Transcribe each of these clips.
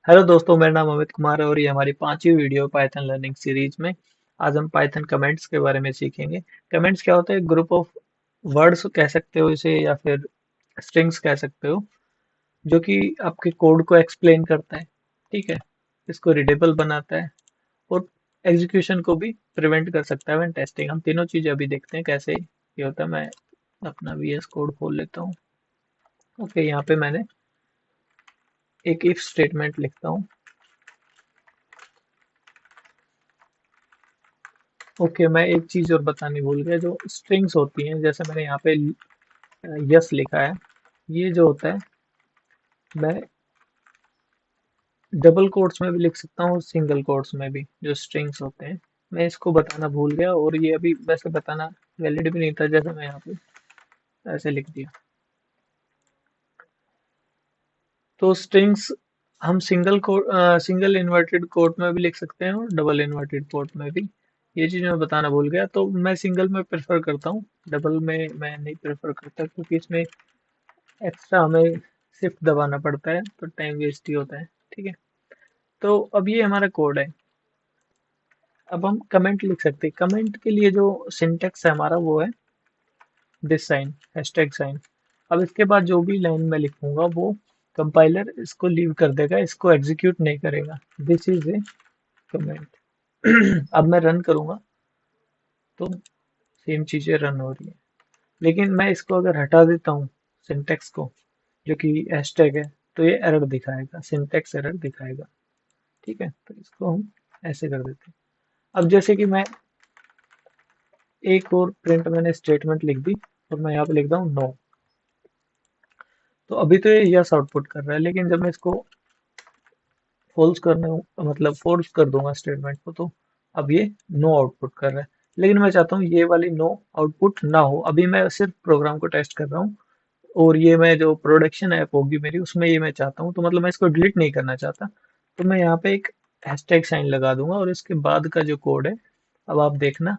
Hello दोस्तों, मेरा नाम अमित कुमार है और ये हमारी पांचवी वीडियो पाइथन लर्निंग सीरीज में। आज हम पाइथन कमेंट्स के बारे में सीखेंगे। कमेंट्स क्या होता है? ग्रुप ऑफ वर्ड्स कह सकते हो इसे, या फिर स्ट्रिंग्स कह सकते हो, जो कि आपके कोड को एक्सप्लेन करता है। ठीक है, इसको रीडेबल बनाता है और एग्जीक्यूशन को भी प्रिवेंट कर सकता है व्हेन टेस्टिंग। हम तीनों चीजें अभी देखते हैं कैसे ये होता है। मैं अपना वीएस कोड खोल लेता हूँ। ओके, यहाँ पे मैंने एक इफ स्टेटमेंट लिखता हूँ। ओके, मैं एक चीज और बतानी भूल गया। जो स्ट्रिंग्स होती हैं, जैसे मैंने यहाँ पे यस लिखा है, ये जो होता है, मैं डबल कोट्स में भी लिख सकता हूँ और सिंगल कोट्स में भी। जो स्ट्रिंग्स होते हैं, मैं इसको बताना भूल गया, और ये अभी वैसे बताना वैलिड भी नहीं था, जैसे मैं यहाँ पे ऐसे लिख दिया। तो स्ट्रिंग्स हम सिंगल इन्वर्टेड कोट में भी लिख सकते हैं और डबल इन्वर्टेड कोट में भी। ये चीज मैं बताना भूल गया। तो मैं सिंगल में प्रेफर करता हूँ, डबल में मैं नहीं प्रेफर करता, क्योंकि इसमें एक्स्ट्रा हमें शिफ्ट दबाना पड़ता है तो टाइम वेस्ट ही होता है। ठीक है, तो अब ये हमारा कोड है। अब हम कमेंट लिख सकते हैं। कमेंट के लिए जो सिंटेक्स है हमारा, वो है दिस साइन, हैशटैग साइन। अब इसके बाद जो भी लाइन में लिखूंगा, वो कंपाइलर इसको लीव कर देगा, इसको एग्जीक्यूट नहीं करेगा। This is a comment. अब मैं रन करूंगा तो सेम चीजें रन हो रही है, लेकिन मैं इसको अगर हटा देता हूँ, सिंटेक्स को, जो कि हैशटैग है, तो ये एरर दिखाएगा, सिंटेक्स एरर दिखाएगा। ठीक है, तो इसको हम ऐसे कर देते हैं। अब जैसे कि मैं एक और प्रिंट मैंने स्टेटमेंट लिख दी, और मैं यहाँ पे लिखता हूँ नो। तो अभी तो ये यस आउटपुट कर रहा है, लेकिन जब मैं इसको फॉल्स करने मतलब फोर्स कर दूंगा स्टेटमेंट को, तो अब ये नो आउटपुट कर रहा है। लेकिन मैं चाहता हूँ ये वाली नो आउटपुट ना हो। अभी मैं सिर्फ प्रोग्राम को टेस्ट कर रहा हूँ, और ये मैं जो प्रोडक्शन ऐप होगी मेरी, उसमें ये मैं चाहता हूँ। तो मतलब मैं इसको डिलीट नहीं करना चाहता। तो मैं यहाँ पे एक हैशटैग साइन लगा दूंगा, और इसके बाद का जो कोड है, अब आप देखना,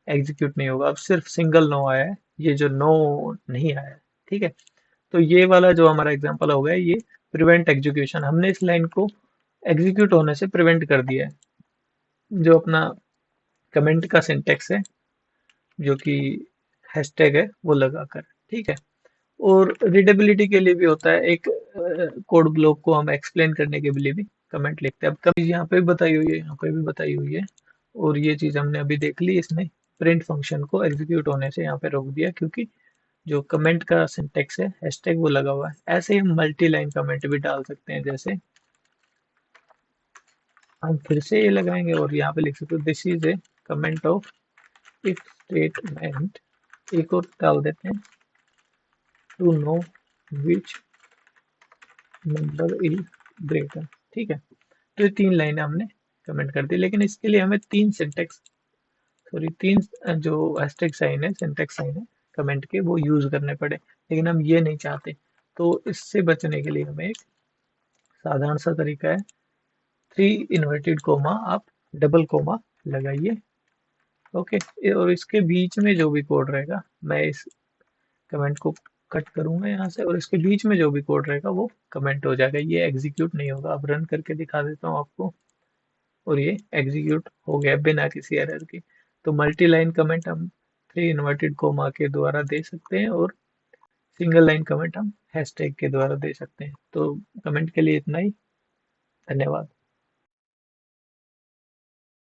एग्जीक्यूट नहीं होगा। अब सिर्फ सिंगल नो आया है, ये जो नो नहीं आया है। ठीक है, तो ये वाला जो हमारा एग्जांपल हो गया, ये प्रिवेंट एग्जीक्यूशन, हमने इस लाइन को एग्जीक्यूट होने से प्रिवेंट कर दिया है। जो अपना कमेंट का सिंटेक्स है, जो कि हैशटैग है, वो लगाकर। ठीक है, और रीडेबिलिटी के लिए भी होता है एक, कोड ब्लॉक को हम एक्सप्लेन करने के लिए भी कमेंट लिखते हैं। अब कभी यहाँ पे भी बताई हुई है, यहाँ पे भी बताई हुई है, और ये चीज हमने अभी देख ली। इसने प्रिंट फंक्शन को एग्जीक्यूट होने से यहाँ पे रोक दिया, क्योंकि जो कमेंट का सिंटेक्स है, हैशटैग, वो लगा हुआ है। ऐसे ही हम मल्टी लाइन कमेंट भी डाल सकते हैं। जैसे हम फिर से ये लगाएंगे और यहाँ पे लिख सकते हैं this is a comment of if statement. एक और डाल देते हैं, to know which number is greater. ठीक है, तो ये तीन लाइनें हमने कमेंट कर दी, लेकिन इसके लिए हमें तीन सिंटेक्स, सॉरी तीन जो हैशटैग साइन है, सिंटेक्स साइन है कमेंट के, वो यूज करने पड़े। लेकिन हम ये नहीं चाहते, तो इससे बचने के लिए हमें एक साधारण सा तरीका है। थ्री इन्वर्टेड कोमा, आप डबल कोमा लगाइए। ओके, और इसके बीच में जो भी कोड रहेगा, मैं इस कमेंट को कट करूंगा यहाँ से, और इसके बीच में जो भी कोड रहेगा वो कमेंट हो जाएगा, ये एग्जीक्यूट नहीं होगा। अब रन करके दिखा देता हूँ आपको, और ये एग्जीक्यूट हो गया बिना किसी एरर के। तो मल्टी लाइन कमेंट हम थ्री इन्वर्टेड कोमा के द्वारा दे सकते हैं, और सिंगल लाइन कमेंट हम हैशटैग के द्वारा दे सकते हैं। तो कमेंट के लिए इतना ही। धन्यवाद।